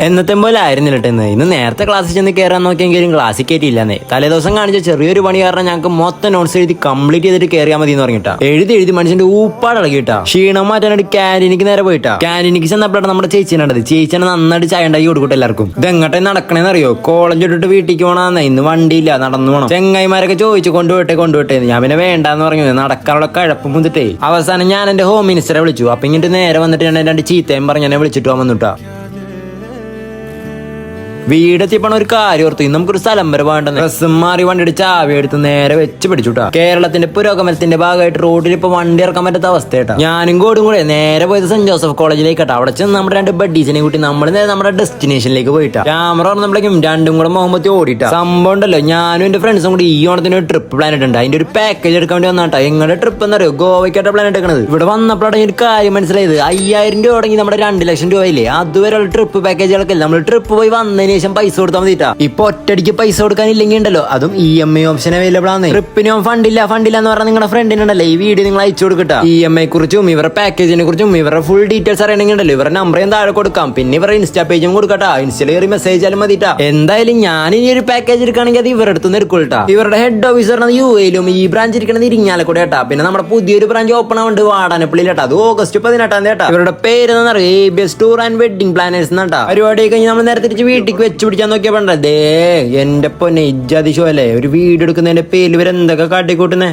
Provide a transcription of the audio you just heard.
എന്നത്തെ പോലെ ആയിരുന്നില്ല ഇന്ന് നേരത്തെ ക്ലാസ്സിൽ ചെന്ന് കയറാൻ നോക്കിയെങ്കിലും ക്ലാസ്സിൽ കയറ്റിയില്ലെന്നേ. തലേദിവസം കാണിച്ച ചെറിയൊരു പണി കാരണം ഞങ്ങൾക്ക് മൊത്തം നോട്ട്സ് എഴുതി കംപ്ലീറ്റ് ചെയ്തിട്ട് കയറിയാൽ മതി എന്ന് പറഞ്ഞിട്ടാ. എഴുതി മനുഷ്യന്റെ ഊപ്പാട് ഇളകിട്ടാ. ക്ഷീണം മാറ്റാനായിട്ട് ക്യാൻറ്റീനിക്ക് നേരെ പോയിട്ടാ. ക്യാൻറ്റീനിക്ക് ചെന്നപ്പോഴാണ് നമ്മുടെ ചേച്ചിനുണ്ടത്. ചേച്ചിനെ നന്നായിട്ട് ചായ ഉണ്ടാക്കി കൊടുക്കട്ടെ എല്ലാവർക്കും. ഇതെങ്ങട്ടെ നടക്കണേന്ന് അറിയോ? കോളേജ് ഇട്ടിട്ട് വീട്ടിലേക്ക് പോകണമെന്ന്. ഇന്ന് വണ്ടിയില്ല, നടന്നു പോകണം. ചെങ്ങായിമാരൊക്കെ ചോദിച്ചു കൊണ്ടുപോട്ടെ. ഞാൻ പിന്നെ വേണ്ടാന്ന് പറഞ്ഞു. നടക്കാനുള്ള കഴപ്പം മുന്നിട്ടേ അവസാനം ഞാൻ എന്റെ ഹോം മിനിസ്റ്ററെ വിളിച്ചു. അപ്പൊ ഇങ്ങോട്ട് നേരെ വന്നിട്ട് ഞാൻ രണ്ട് ചീത്തയും പറഞ്ഞ് എന്നെ വിളിച്ചിട്ട് വന്നിട്ടാ. വീടെത്തിയപ്പോ ഒരു കാര്യം ഓർത്തു. നമുക്കൊരു സ്ഥലം വരെ വേണ്ടെന്ന്. ഡ്രസ്സും മാറി വണ്ടിയുടെ ചാവി എടുത്ത് നേരെ വെച്ച് പിടിച്ചുട്ടാ. കേരളത്തിന്റെ പുരോഗമനത്തിന്റെ ഭാഗമായിട്ട് റോഡിൽ ഇപ്പൊ വണ്ടി ഇറക്കാൻ പറ്റാത്ത അവസ്ഥയായിട്ടാ. ഞാനും കോടും കൂടെ നേരെ പോയത് സെന്റ് ജോസഫ് കോളേജിലേക്കാട്ടാ. അവിടെ ചെന്ന് നമ്മുടെ രണ്ട് ബഡ്ഡീസിനെ കൂട്ടി നമ്മൾ നേരെ നമ്മുടെ ഡെസ്റ്റിനേഷനിലേക്ക് പോയിട്ടാ. ക്യാമറ പറഞ്ഞപ്പോഴേക്കും രണ്ടും കൂടെ മുഹമ്മത്തി ഓടിയിട്ടാ. സംഭവം ഉണ്ടല്ലോ, ഞാനും എന്റെ ഫ്രണ്ട്സും കൂടി ഈ ഓണത്തിന് ഒരു ട്രിപ്പ് പ്ലാൻ ഇട്ടുണ്ട്. അതിന്റെ ഒരു പാക്കേജ് എടുക്കാൻ വേണ്ടി വന്നാട്ടാ. എങ്ങനെ ട്രിപ്പ് എന്നറിയോ? ഗോവയ്ക്കാട്ട പ്ലാൻ എടുക്കണത്. ഇവിടെ വന്നപ്പോഴാണ് ഒരു കാര്യം മനസ്സിലായത്. 5000 രൂപ തുടങ്ങി നമ്മുടെ 2 ലക്ഷം രൂപയില്ലേ. അതുവരെ ട്രിപ്പ് പാക്കേജുകളൊക്കെ നമ്മൾ ട്രിപ്പ് പോയി വന്നതിന് ശേഷം പൈസ കൊടുത്താൽ മതിട്ടാ. ഇപ്പൊ ഒറ്റടിക്ക് പൈസ കൊടുക്കാനില്ലെങ്കിൽ ഉണ്ടല്ലോ, അതും EMI ഓപ്ഷൻ അവൈലബിൾ ആണ്. ട്രിപ്പിനും ഫണ്ടില്ല എന്ന് പറഞ്ഞാൽ നിങ്ങളുടെ ഫ്രണ്ടിനുണ്ടല്ലോ ഈ വീഡിയോ നിങ്ങൾ അയച്ചു കൊടുക്കട്ടാ. EMI കുറിച്ചും ഇവരുടെ പാക്കേജിനെ കുറിച്ചും ഇവരുടെ ഫുൾ ഡീറ്റെയിൽസ് അറിയണമെങ്കിൽ ഉണ്ടല്ലോ ഇവരുടെ നമ്പർ ഞാൻ താഴെ കൊടുക്കാം. പിന്നെ ഇവരുടെ ഇൻസ്റ്റാ പേജും കൊടുക്കട്ടാ. ഇൻസ്റ്റയിൽ കയറി മെസ്സേജ് ആയാലും മതിട്ടാ. എന്തായാലും ഞാൻ ഇനി ഒരു പാക്കേജ് എടുക്കുകയാണെങ്കിൽ അത് ഇവരുടെ അടുത്ത് നിന്ന് എടുക്കൂട്ടാ. ഇവരുടെ ഹെഡ് ഓഫീസർ UAയിലും ഈ ബ്രാഞ്ച് ഇരിക്കണത് ഇരിങ്ങാലക്കുട കേട്ടാ. പിന്നെ നമ്മുടെ പുതിയൊരു ബ്രാഞ്ച് ഓപ്പൺ ആവുന്നുണ്ട് വാടാനപ്പള്ളിയിലാട്ടാ. അത് August 18 കേട്ടാ. ഇവരുടെ പേര് ABS tour and wedding planners എന്നാട്ടാ. പരിപാടി കഴിഞ്ഞ് നമ്മൾ നേരെ തിരിച്ച് വീട്ടിലേക്ക് വെച്ച് പിടിച്ചാൽ നോക്കിയാ പണ്ടേ എന്റെ പൊന്നെ ഇജ്ജാതി ഷോ അല്ലേ. ഒരു വീഡിയോ എടുക്കുന്നതിന്റെ പേരിൽ ഇവരെന്തൊക്കെ കാട്ടിക്കൂട്ടുന്നേ.